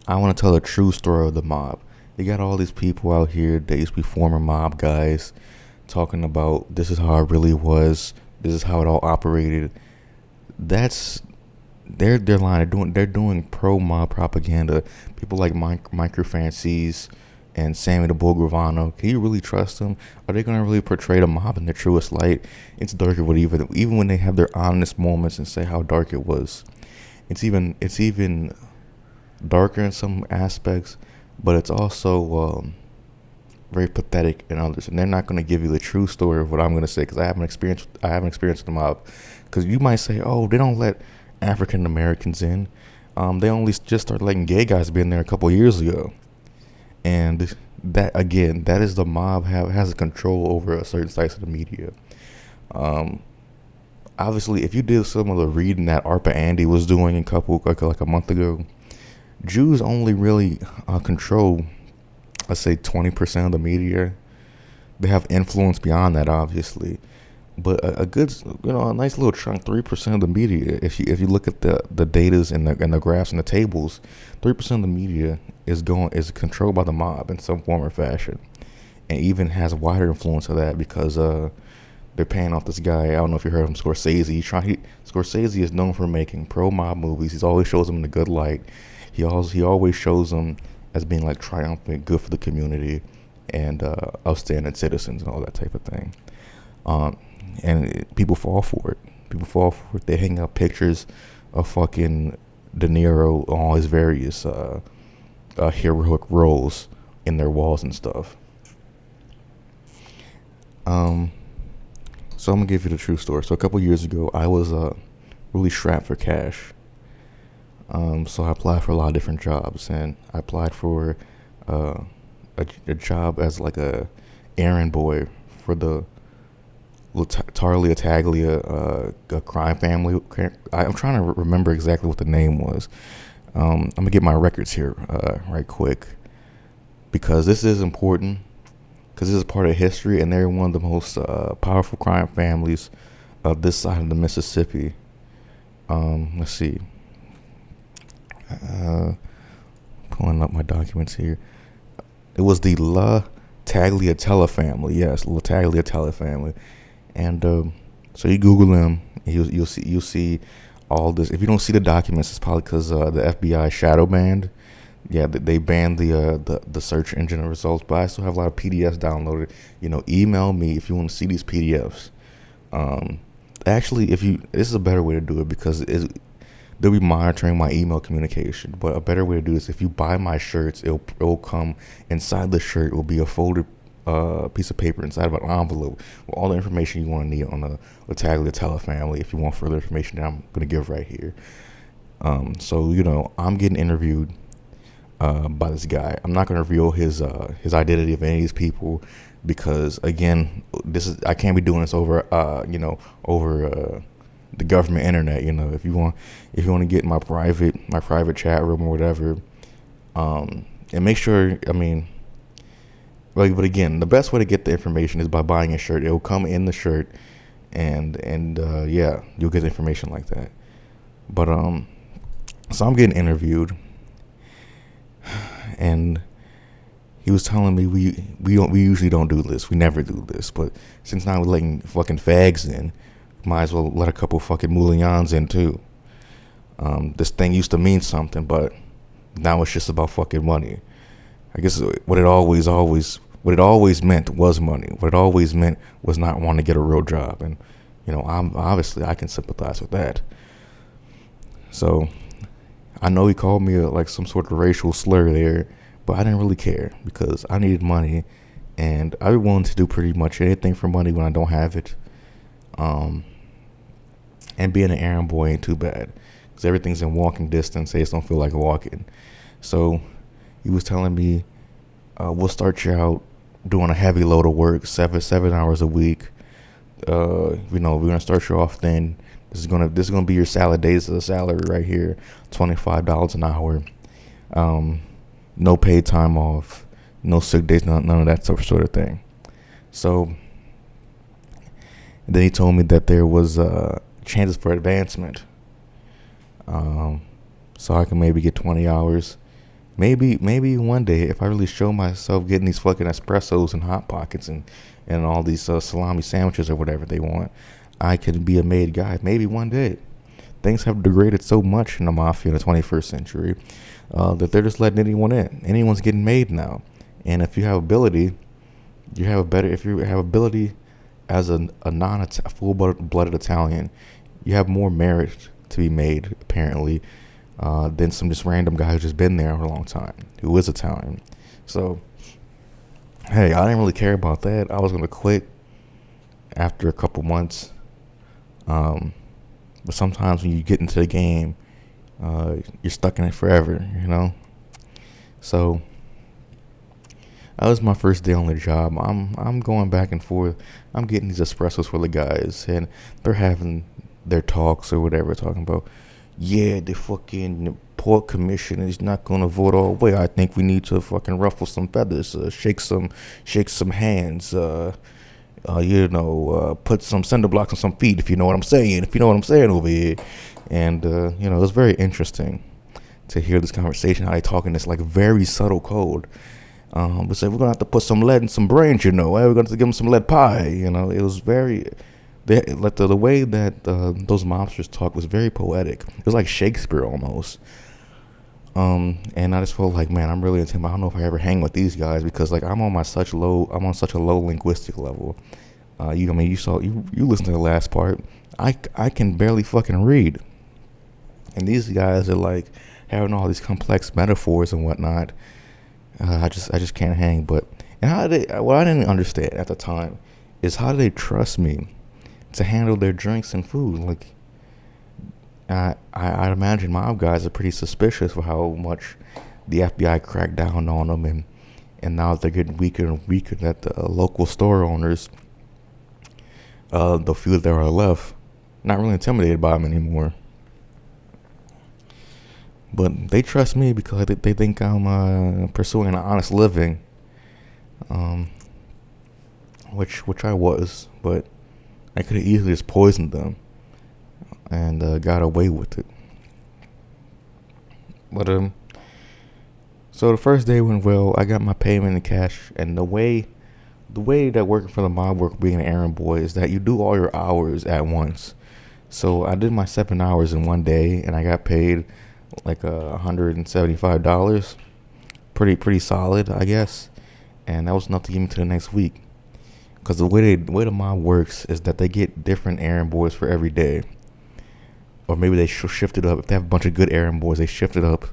I want to tell a true story of the mob. You got all these people out here that used to be former mob guys talking about this is how it really was. This is how it all operated. That's they're lying. They're doing pro mob propaganda. People like Micro Fancies and Sammy the Bull Gravano. Can you really trust them? Are they gonna really portray the mob in their truest light? It's darker, but even when they have their honest moments and say how dark it was, it's even darker in some aspects, but it's also very pathetic in others. And they're not going to give you the true story of what I'm going to say because I haven't experienced the mob. Because you might say, oh, they don't let African Americans in. They only just started letting gay guys be in there a couple years ago. And that is the mob has control over a certain slice of the media. Um, Obviously, if you did some of the reading that ARPA Andy was doing like a month ago, Jews only really control, let's say, 20% of the media. They have influence beyond that, obviously, but a good, a nice little chunk, 3% of the media. If you look at the datas and the graphs and the tables, 3% of the media is controlled by the mob in some form or fashion, and even has wider influence of that because they're paying off this guy. I don't know if you heard of him, Scorsese. Scorsese is known for making pro mob movies. He always shows them in a good light. He always shows them as being like triumphant, good for the community, and upstanding citizens and all that type of thing. People fall for it. They hang up pictures of fucking De Niro on all his various heroic roles in their walls and stuff. So I'm gonna give you the true story. So a couple years ago, I was really strapped for cash. So I applied for a lot of different jobs, and I applied for a job as like a errand boy for the Tagliatella crime family. I'm trying to remember exactly what the name was. I'm gonna get my records here right quick because this is important. Because this is part of history, and they're one of the most powerful crime families of this side of the Mississippi. Let's see. Pulling up my documents here. It was the Tagliatella family. Yes, Tagliatella family. And so you Google them, and you'll see all this. If you don't see the documents, it's probably because the FBI shadow banned. Yeah, they banned the search engine results, but I still have a lot of PDFs downloaded. Email me if you want to see these PDFs. Actually, this is a better way to do it because they'll be monitoring my email communication. But a better way to do this, if you buy my shirts, it'll come inside the shirt. It will be a folded piece of paper inside of an envelope with all the information you want to need on the Tagliatella family. If you want further information that I'm going to give right here. So I'm getting interviewed by this guy. I'm not going to reveal his identity of any of these people because again, I can't be doing this over the government internet. If you want to get my private chat room or whatever, and make sure. But again, the best way to get the information is by buying a shirt. It will come in the shirt, and yeah, you'll get information like that. But so I'm getting interviewed. And he was telling me we usually don't do this. We never do this. But since now we're letting fucking fags in, might as well let a couple fucking mullions in too. This thing used to mean something, but now it's just about fucking money. I guess what it always meant was money. What it always meant was not wanting to get a real job. And I can sympathize with that. So I know he called me like some sort of racial slur there, but I didn't really care because I needed money, and I'd be willing to do pretty much anything for money when I don't have it. And being an errand boy ain't too bad because everything's in walking distance. They just don't feel like walking. So he was telling me, we'll start you out doing a heavy load of work, 7 hours a week. We're gonna start you off thin. This is gonna be your salad days of the salary right here, $25 an hour. No paid time off, no sick days, none of that sort of thing. So then he told me that there was chances for advancement. So I can maybe get 20 hours Maybe one day, if I really show myself getting these fucking espressos and hot pockets and all these salami sandwiches or whatever they want, I could be a made guy. Maybe one day. Things have degraded so much in the mafia in the 21st century that they're just letting anyone in. Anyone's getting made now, and if you have ability, you have a better. If you have ability as a full-blooded Italian, you have more merit to be made apparently than some just random guy who's just been there for a long time who is Italian. So, hey, I didn't really care about that. I was gonna quit after a couple months. But sometimes when you get into the game, you're stuck in it forever, you know. So that was my first day on the job. I'm going back and forth. I'm getting these espressos for the guys, and they're having their talks or whatever, talking about, yeah, the fucking port commission is not gonna vote all the way. I think we need to fucking ruffle some feathers, shake some hands, put some cinder blocks on some feet, if you know what I'm saying. If you know what I'm saying over here. And it was very interesting to hear this conversation, how they talk in this like very subtle code. But say we're gonna have to put some lead in some brains, we're gonna have to give them some lead pie. It was very, like the way that those mobsters talk was very poetic. It was like Shakespeare almost. And I just felt like, man, I'm really intimidated. I don't know if I ever hang with these guys because like I'm on such a low linguistic level. You listened to the last part. I can barely fucking read, and these guys are like having all these complex metaphors and whatnot. I just can't hang. But what I didn't understand at the time is how do they trust me to handle their drinks and food? Like I imagine mob guys are pretty suspicious of how much the FBI cracked down on them, and now they're getting weaker and weaker. That the local store owners, the few that are left, not really intimidated by them anymore. But they trust me because they think I'm pursuing an honest living, which I was, but I could have easily just poisoned them and got away with it. But so the first day went well. I got my payment in cash, and the way that working for the mob work, being an errand boy, is that you do all your hours at once. So I did my 7 hours in one day, and I got paid like $175. Pretty solid, I guess. And that was enough to get me to the next week. Because the way the mob works is that they get different errand boys for every day. Or maybe they shift it up. If they have a bunch of good errand boys, they shift it up.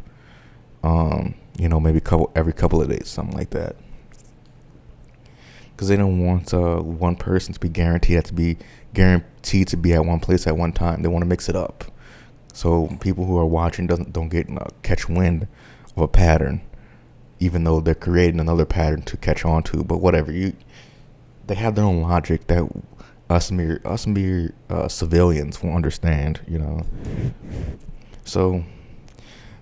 Maybe every couple of days, something like that. Because they don't want one person to be guaranteed to be at one place at one time. They want to mix it up, so people who are watching don't get catch wind of a pattern, even though they're creating another pattern to catch on to. But whatever, they have their own logic that us mere civilians won't understand. So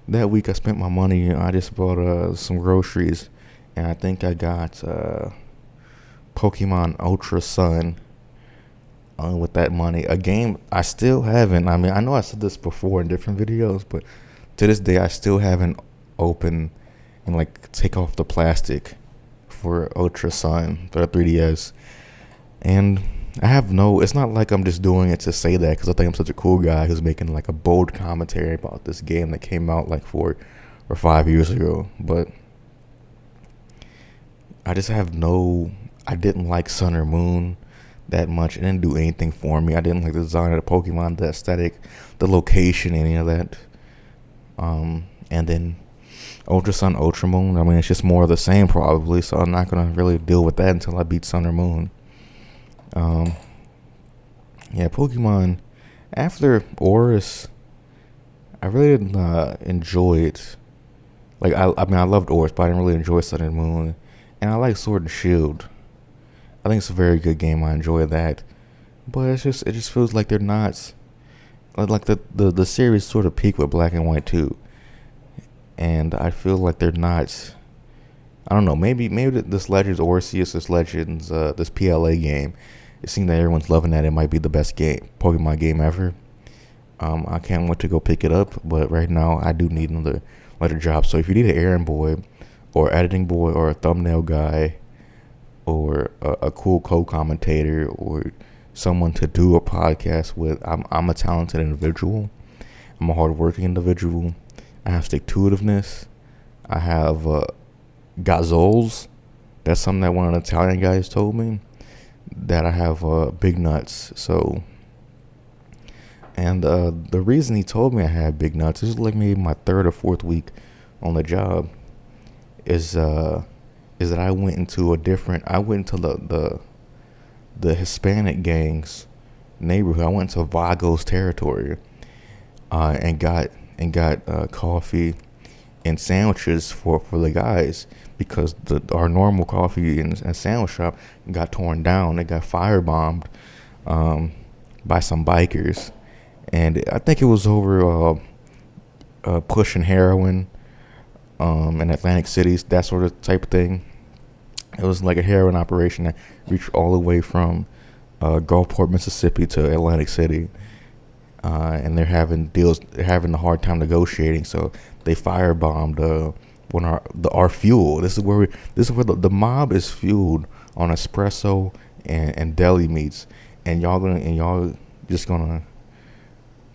that week I spent my money. I just bought some groceries, and I think I got Pokemon Ultra Sun with that money. A game I still haven't. I mean, I know I said this before in different videos, but to this day I still haven't opened and like take off the plastic for Ultra Sun for the 3DS. And it's not like I'm just doing it to say that because I think I'm such a cool guy who's making like a bold commentary about this game that came out like 4 or 5 years ago. But I just I didn't like Sun or Moon that much. It didn't do anything for me. I didn't like the design of the Pokemon, the aesthetic, the location, any of that. And then Ultra Sun, Ultra Moon, I mean, it's just more of the same probably, so I'm not going to really deal with that until I beat Sun or Moon. Pokemon, after Oris, I really didn't enjoy it. Like, I loved Oris, but I didn't really enjoy Sun and Moon. And I like Sword and Shield. I think it's a very good game. I enjoy that. But it just feels like they're not, like the series sort of peaked with Black and White too. And I feel like they're not, I don't know, maybe this Legends Arceus, this PLA game, it seems that everyone's loving that. It might be the best Pokemon game ever. I can't wait to go pick it up, but right now I do need another like a job. So if you need an errand boy, or editing boy, or a thumbnail guy, or a cool co-commentator, or someone to do a podcast with, I'm a talented individual. I'm a hardworking individual. I have stick-to-itiveness. I have gazoles. That's something that one of the Italian guys told me. That I have big nuts. So, and the reason he told me I had big nuts, this is like maybe my third or fourth week on the job, is that I went into the Hispanic gang's neighborhood. I went into Vago's territory, and got coffee and sandwiches for the guys, because our normal coffee and sandwich shop got torn down. It got firebombed by some bikers, and I think it was over pushing heroin in Atlantic City, that sort of type of thing. It was like a heroin operation that reached all the way from Gulfport, Mississippi to Atlantic City. And they're having a hard time negotiating, so they firebombed our fuel. This is where the mob is fueled on espresso and deli meats, and y'all just gonna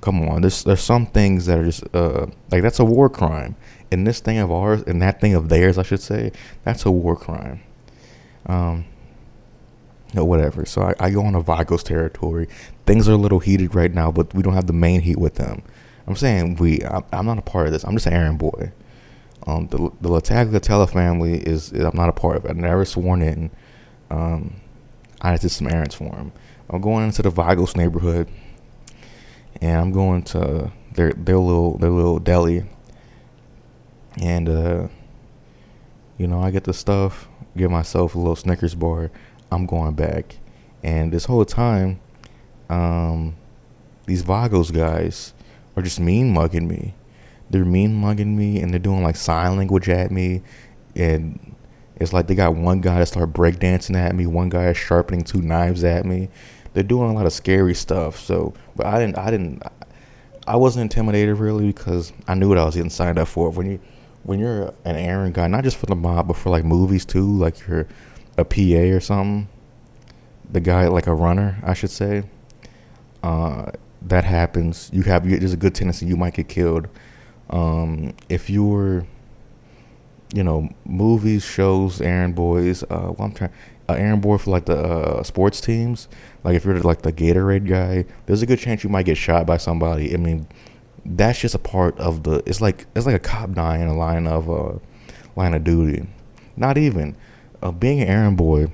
come on. There's some things that are just like, that's a war crime, and this thing of ours and that thing of theirs, I should say, that's a war crime. Whatever. So I go on a Vago's territory. Things are a little heated right now, but we don't have the main heat with them. I'm saying I'm not a part of this. I'm just an errand boy. The Tagliatella family I'm not a part of it. I'm never sworn in. I just did some errands for them. I'm going into the Vago's neighborhood, and I'm going to their little deli, and I get the stuff, give myself a little Snickers bar. I'm going back, and this whole time, these Vagos guys are just mean mugging me. They're mean mugging me, and they're doing like sign language at me, and it's like they got one guy that start breakdancing at me, one guy is sharpening two knives at me. They're doing a lot of scary stuff. So, but I wasn't intimidated really, because I knew what I was getting signed up for. When you're an errand guy, not just for the mob, but for like movies too, like you're a PA or something, the guy, like a runner, I should say, that happens. There's a good tendency you might get killed. If you're, movies, shows, errand boys, errand boy for like the sports teams, like if you're like the Gatorade guy, there's a good chance you might get shot by somebody. I mean, that's just a part of it's like a cop dying in a line of duty. Not even. Being an errand boy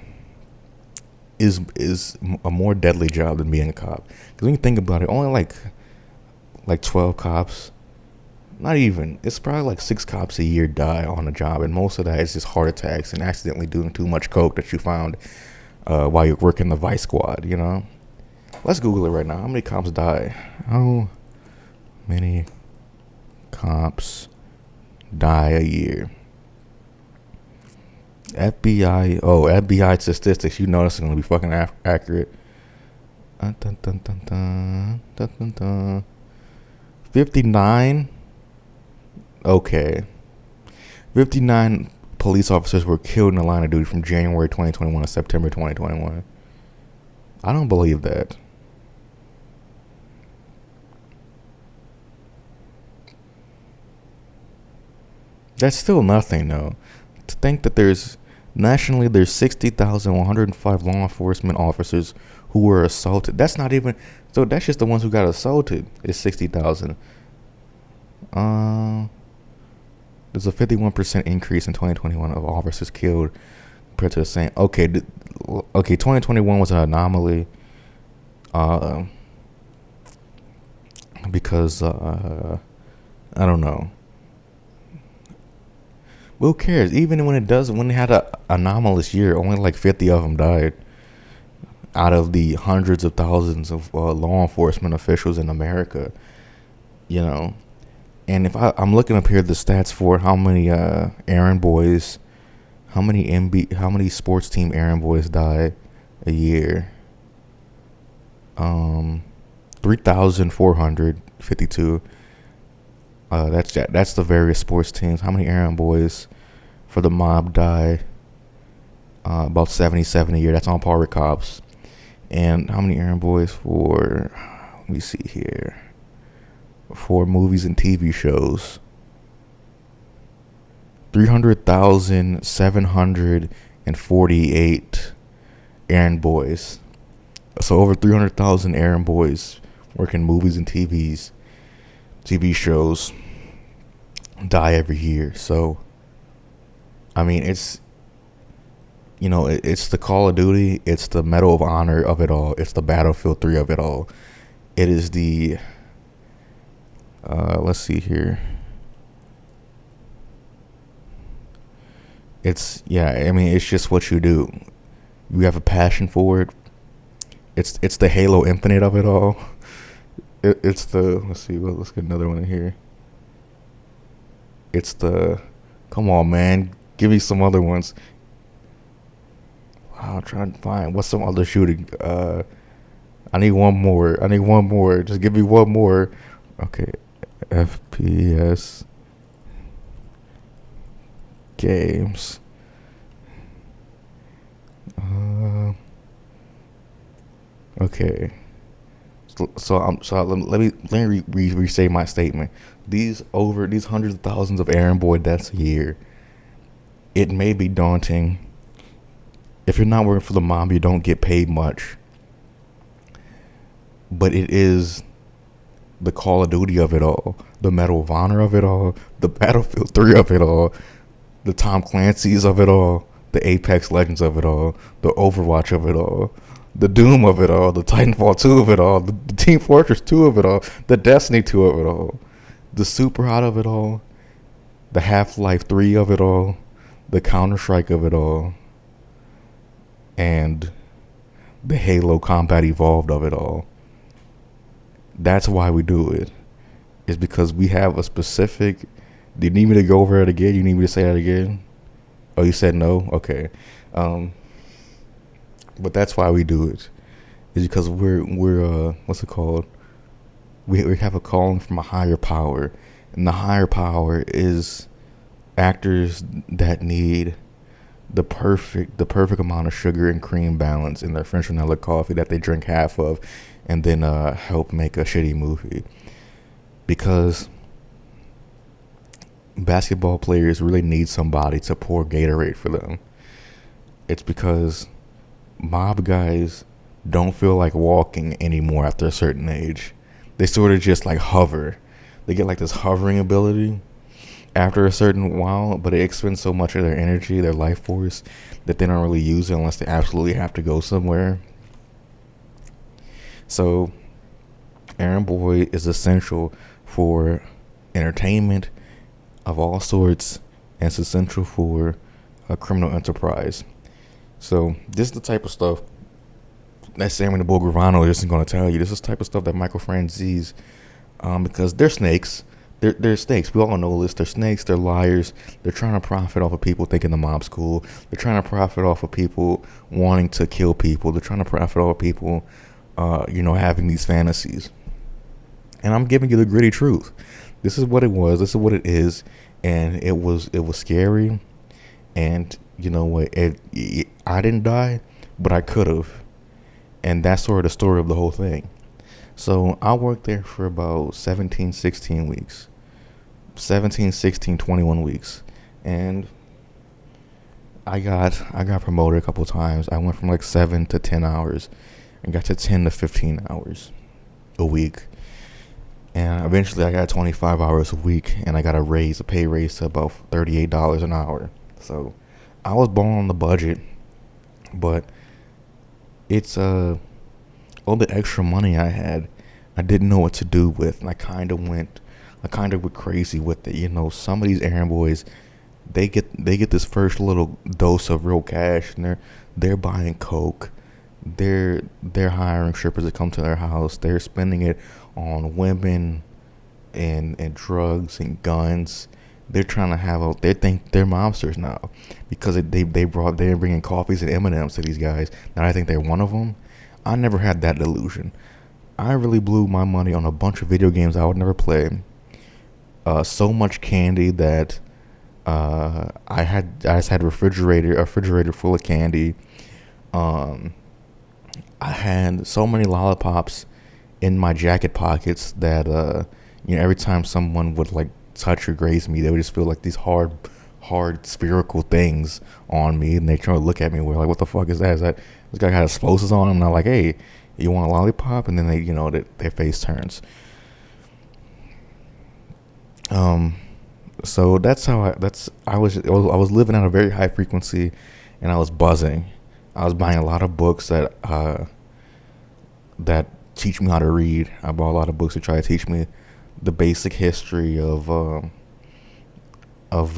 is a more deadly job than being a cop. Because when you think about it, only like 12 cops, not even, it's probably like 6 cops a year die on the job, and most of that is just heart attacks and accidentally doing too much coke that you found while you're working the vice squad. Let's Google it right now. How many cops die? How many cops die a year? FBI statistics. You know this is going to be fucking accurate. 59. Okay. 59 police officers were killed in the line of duty from January 2021 to September 2021. I don't believe that. That's still nothing, though. To think that nationally there's 60,105 law enforcement officers who were assaulted. That's not even, so that's just the ones who got assaulted is 60,000. There's a 51% increase in 2021 of officers killed compared to the same. Okay, 2021 was an anomaly. Because I don't know. Who cares? Even when they had an anomalous year, only like 50 of them died out of the hundreds of thousands of law enforcement officials in America. And if I'm looking up here the stats for how many errand boys, how many sports team errand boys die a year. 3,452. That's the various sports teams. How many errand boys for the mob die? About 77 a year. That's on par with cops. And how many errand boys for? Let me see here. For movies and TV shows. 300,748 errand boys. So over 300,000 errand boys work in movies and TV shows die every year. So, I mean, it's the Call of Duty, it's the Medal of Honor of it all, it's the Battlefield 3 of it all. It is the let's see here. It's just what you do. You have a passion for it. It's the Halo Infinite of it all. It's the, let's get another one in here. It's the, come on, man, give me some other ones. I'll try and find what's some other shooting. I need one more. Just give me one more. Okay, FPS games. Okay. Let me restate my statement. These hundreds of thousands of errand boy deaths a year. It may be daunting. If you're not working for the mob, you don't get paid much. But it is the Call of Duty of it all, the Medal of Honor of it all, the Battlefield 3 of it all, the Tom Clancy's of it all, the Apex Legends of it all, the Overwatch of it all, the Doom of it all, the Titanfall 2 of it all, the Team Fortress 2 of it all, the Destiny 2 of it all, the Super Hot of it all, the Half-Life 3 of it all, the Counter-Strike of it all, and the Halo Combat Evolved of it all. That's why we do it. It's because we have a specific... Do you need me to go over it again? You need me to say that again? Oh, you said no? Okay. But that's why we do it. It's because we're what's it called? We have a calling from a higher power. And the higher power is actors that need the perfect amount of sugar and cream balance in their French vanilla coffee that they drink half of, and then help make a shitty movie. Because basketball players really need somebody to pour Gatorade for them. It's because mob guys don't feel like walking anymore after a certain age. They sort of just like hover. They get like this hovering ability after a certain while, but it expends so much of their energy, their life force, that they don't really use it unless they absolutely have to go somewhere. So errand boy is essential for entertainment of all sorts, and it's essential for a criminal enterprise. So this is the type of stuff that Samuel Bogravano isn't going to tell you. This is the type of stuff that Michael Franzese, because they're snakes. They're snakes. We all know this. They're snakes. They're liars. They're trying to profit off of people thinking the mob's cool. They're trying to profit off of people wanting to kill people. They're trying to profit off of people, having these fantasies. And I'm giving you the gritty truth. This is what it was. This is what it is. And it was scary. And you know what? I didn't die, but I could have. And that's sort of the story of the whole thing. So I worked there for about 17, 16 weeks. 17, 16, 21 weeks. And I got promoted a couple times. I went from like 7 to 10 hours and got to 10 to 15 hours a week. And eventually I got 25 hours a week, and I got a pay raise to about $38 an hour. So I was born on the budget, but it's all the extra money I had, I didn't know what to do with, and I kind of went crazy with it. Some of these errand boys, they get this first little dose of real cash, and they're buying coke, they're hiring strippers to come to their house, they're spending it on women and drugs and guns. They're trying to they think they're mobsters now because they're bringing coffees and M&Ms to these guys. Now I think they're one of them. I never had that delusion. I really blew my money on a bunch of video games I would never play. so much candy that I just had a refrigerator full of candy. Um, I had so many lollipops in my jacket pockets that every time someone would like touch or graze me, they would just feel like these hard spherical things on me, and they try to look at me. We're like, "What the fuck is that? Is that this guy got explosives on him?" And I'm like, "Hey, you want a lollipop?" And then their face turns. Um, so that's how I was living at a very high frequency, and I was buzzing. I was buying a lot of books that teach me how to read. I bought a lot of books to try to teach me the basic history of uh, of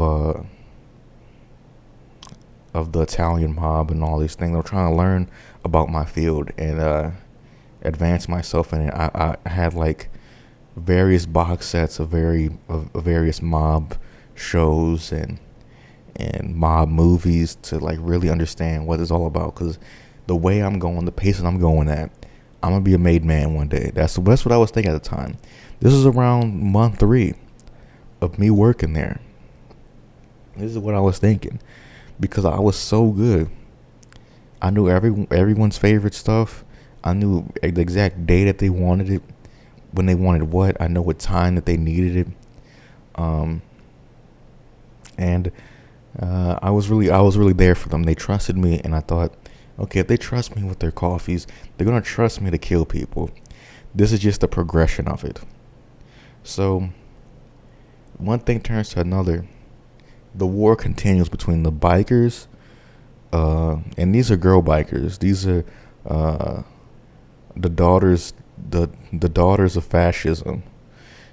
the Italian mob and all these things. I'm trying to learn about my field and advance myself in it. I had like various box sets of various mob shows and mob movies to like really understand what it's all about. Because the way I'm going, the pace that I'm going at, I'm gonna be a made man one day. That's what I was thinking at the time. This is around month 3 of me working there. This is what I was thinking because I was so good. I knew everyone's favorite stuff. I knew the exact day that they wanted it, when they wanted what. I know what time that they needed it. Um, and I was really there for them. They trusted me, and I thought, okay, if they trust me with their coffees, they're gonna trust me to kill people. This is just the progression of it. So one thing turns to another. The war continues between the bikers, and these are girl bikers. These are uh, the daughters, the daughters of fascism.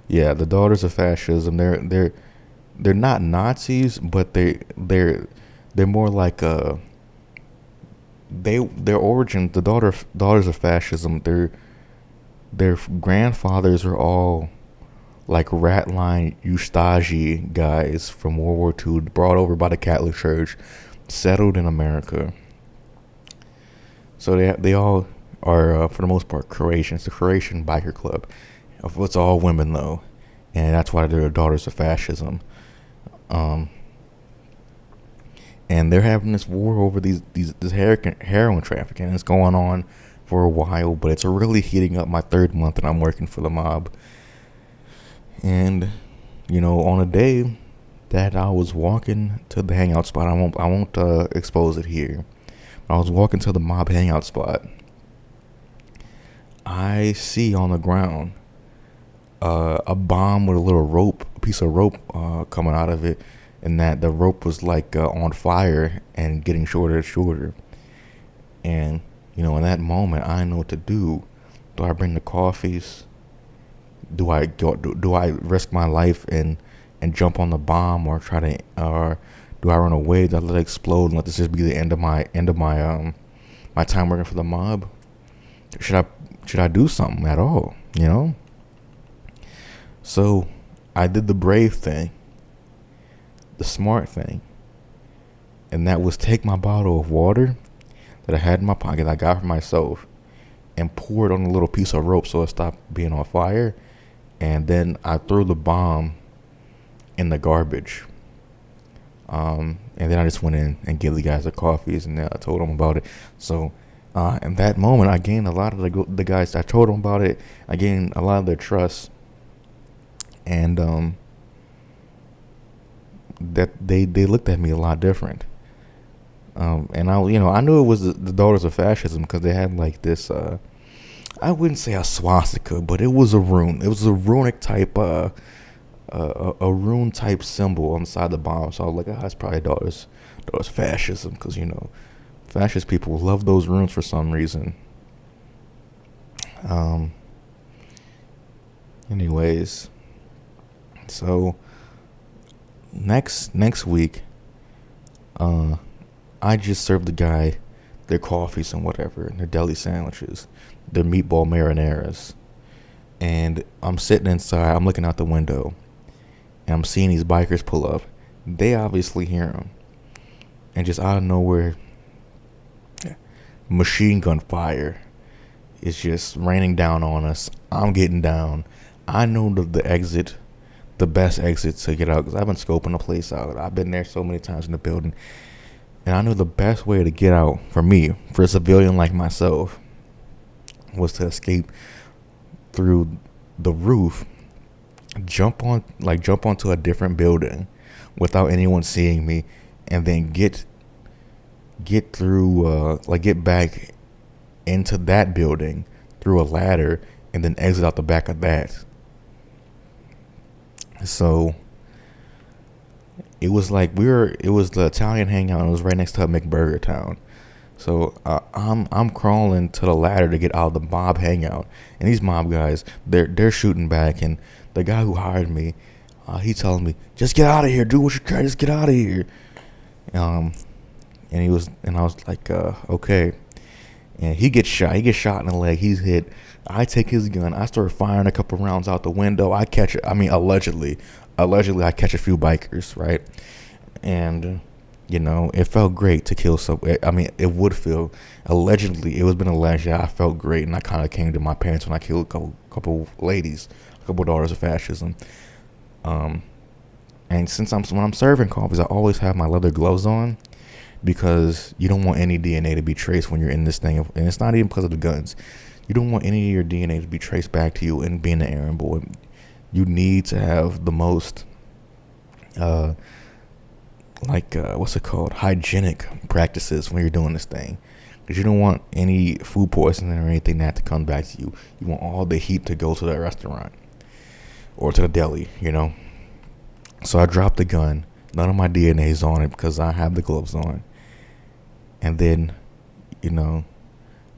Yeah, the daughters of fascism. They're not Nazis, but they're more like their origin. The daughters of fascism. Their grandfathers are all like ratline Ustashi guys from World War II, brought over by the Catholic Church, settled in America. So they all are for the most part Croatian. It's the Croatian biker club. It's all women though, and that's why they're daughters of fascism. Um, and they're having this war over this heroin trafficking. It's going on for a while, but it's really heating up. My 3rd month, and I'm working for the mob. And on a day that I was walking to the hangout spot, I won't expose it here. I was walking to the mob hangout spot. I see on the ground a bomb with a little rope, a piece of rope coming out of it, and that the rope was like on fire and getting shorter and shorter. And in that moment, I know what to do. Do I bring the coffees? Do I go? Do I risk my life and jump on the bomb, or do I run away? Do I let it explode and let this just be the end of my time working for the mob? Should I do something at all? So I did the brave thing, the smart thing, and that was take my bottle of water that I had in my pocket, I got for myself, and pour it on a little piece of rope so it stopped being on fire. And then I threw the bomb in the garbage. And then I just went in and gave the guys their coffees, and I told them about it. So in that moment, I gained a lot of the guys. I told them about it. I gained a lot of their trust, and that they looked at me a lot different. And I knew it was the daughters of fascism because they had like this. I wouldn't say a swastika, but it was a rune. It was a runic type, a rune type symbol on the side of the bomb. So I was like, it's probably daughters fascism, because fascist people love those runes for some reason. Anyways, so next week, I just served the guy their coffees and whatever, and their deli sandwiches, their meatball marinaras. And I'm sitting inside, I'm looking out the window, and I'm seeing these bikers pull up. They obviously hear him. And just out of nowhere, machine gun fire is just raining down on us. I'm getting down. I know the exit, the best exit to get out, because I've been scoping the place out. I've been there so many times in the building, and I knew the best way to get out for me, for a civilian like myself, was to escape through the roof, jump onto a different building without anyone seeing me, and then get through, get back into that building through a ladder, and then exit out the back of that. So it was the Italian hangout, and it was right next to a McBurger Town. So I'm crawling to the ladder to get out of the mob hangout, and these mob guys, they're shooting back, and the guy who hired me, he telling me, just get out of here, do what you can, just get out of here. And I was like, okay. And he gets shot in the leg, he's hit. I take his gun, I start firing a couple rounds out the window. Allegedly I catch a few bikers, right? And it felt great to kill some. It would feel, allegedly, it was been alleged, I felt great, and I kind of came to my parents when I killed a couple ladies, a couple daughters of fascism. And when I'm serving coffees, I always have my leather gloves on, because you don't want any DNA to be traced when you're in this thing, and it's not even because of the guns. You don't want any of your DNA to be traced back to you and being an errand boy. You need to have the most, hygienic practices when you're doing this thing, because you don't want any food poisoning or anything that to come back to you. You want all the heat to go to that restaurant or to the deli, So I dropped the gun. None of my DNA's on it because I have the gloves on. And then,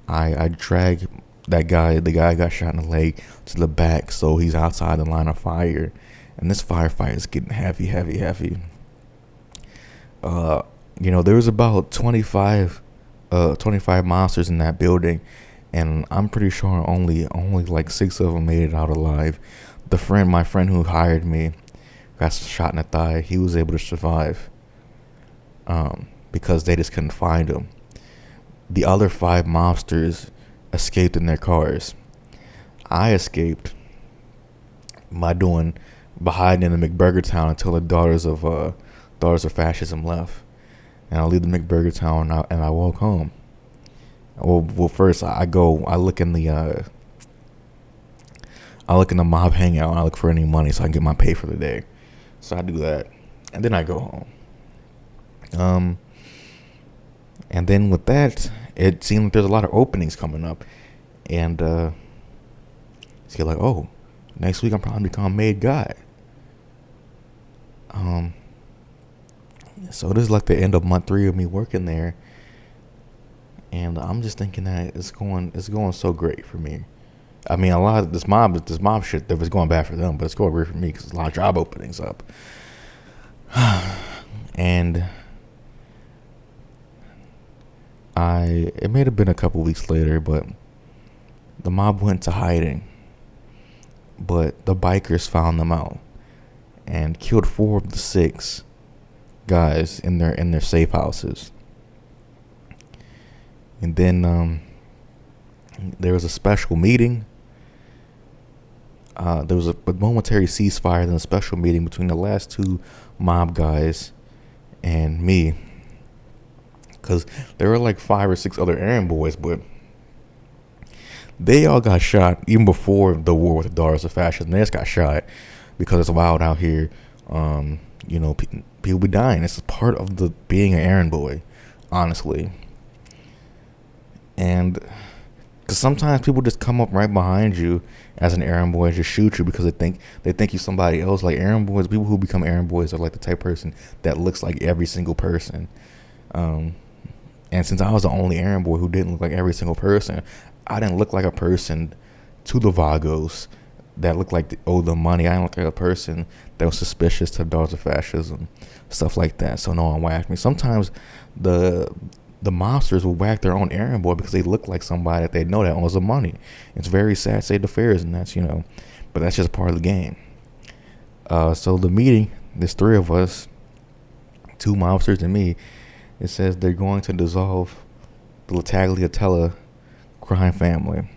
I drag the guy got shot in the leg, to the back, so he's outside the line of fire. And this firefight is getting heavy. There was about 25 monsters in that building, and I'm pretty sure only like 6 of them made it out alive. My friend who hired me got shot in the thigh. He was able to survive, because they just couldn't find him. The other 5 mobsters escaped in their cars. I escaped by hiding in the McBurger Town until the daughters of fascism left, and I leave the McBurger Town, and I walk home. Well, first I look in the mob hangout, and I look for any money so I can get my pay for the day. So I do that, and then I go home. And then with that, it seemed like there's a lot of openings coming up, and it's like, oh, next week I'm probably become a made guy. So this is like the end of month 3 of me working there, and I'm just thinking that it's going so great for me. A lot of this mob shit that was going bad for them, but it's going great for me because there's a lot of job openings up. And it may have been a couple weeks later, but the mob went to hiding. But the bikers found them out and killed 4 of the 6 guys in their safe houses. And then there was a special meeting. There was a momentary ceasefire, then a special meeting between the last 2 mob guys and me, because there were like 5 or 6 other errand boys, but they all got shot even before the war with the daughters of fascism. They just got shot because it's wild out here. People be dying. It's part of the being an errand boy, honestly. And because sometimes people just come up right behind you as an errand boy and just shoot you because they think you're somebody else. Like errand boys, people who become errand boys are like the type of person that looks like every single person. And since I was the only errand boy who didn't look like every single person, I didn't look like a person to the Vagos that looked like the money. I didn't look like a person that was suspicious to daughters of fascism, stuff like that. So no one whacked me. Sometimes the mobsters will whack their own errand boy because they look like somebody that they know that owns the money. It's very sad state of affairs, and that's, but that's just part of the game. So the meeting, there's 3 of us, 2 mobsters and me. It says they're going to dissolve the Tagliatella crime family.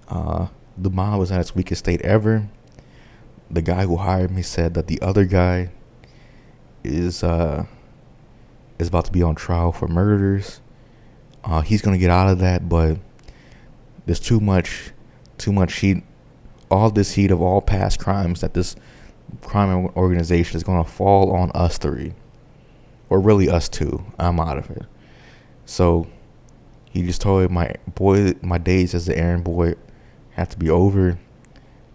The mob was at its weakest state ever. the guy who hired me said that the other guy is about to be on trial for murders. He's gonna get out of that, but there's too much heat, all this heat of all past crimes that this crime organization is gonna fall on us three, or really us two. I'm out of it. So he just told my days as the errand boy have to be over.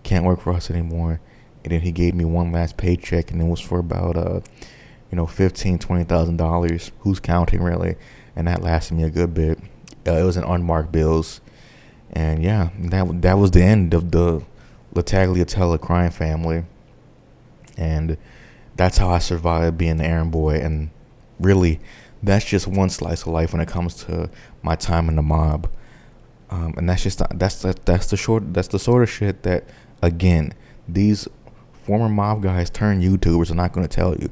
Can't work for us anymore. And then he gave me one last paycheck, and it was for about $15,000-$20,000. Who's counting really? And that lasted me a good bit. It was an unmarked bills, and yeah, that was the end of the Tagliatella crime family. And that's how I survived being the errand boy. And really, that's just one slice of life when it comes to my time in the mob. And that's the sort of shit that, again, these former mob guys turned YouTubers are not going to tell you.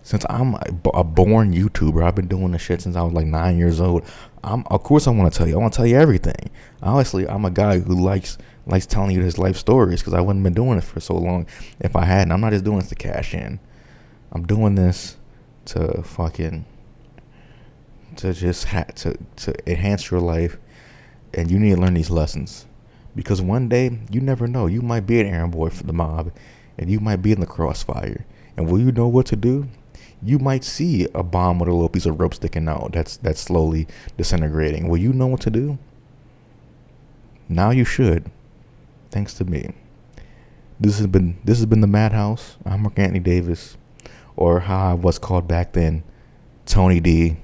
Since I'm a born YouTuber, I've been doing this shit since I was like 9 years old. Of course I want to tell you. I want to tell you everything. Honestly, I'm a guy who likes telling you his life stories, because I wouldn't have been doing it for so long if I hadn't. I'm not just doing this to cash in. I'm doing this to enhance your life, and you need to learn these lessons, because one day you never know. You might be an errand boy for the mob, and you might be in the crossfire. And will you know what to do? You might see a bomb with a little piece of rope sticking out that's slowly disintegrating. Will you know what to do? Now you should, thanks to me. This has been the M.A.D.House. I'm Marc Anthony Davis, or how I was called back then, Tony D.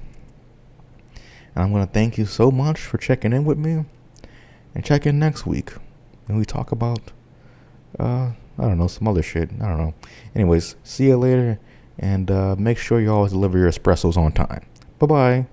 And I'm gonna thank you so much for checking in with me, and check in next week when we talk about I don't know, some other shit. I don't know. Anyways, see you later, and make sure you always deliver your espressos on time. Bye bye.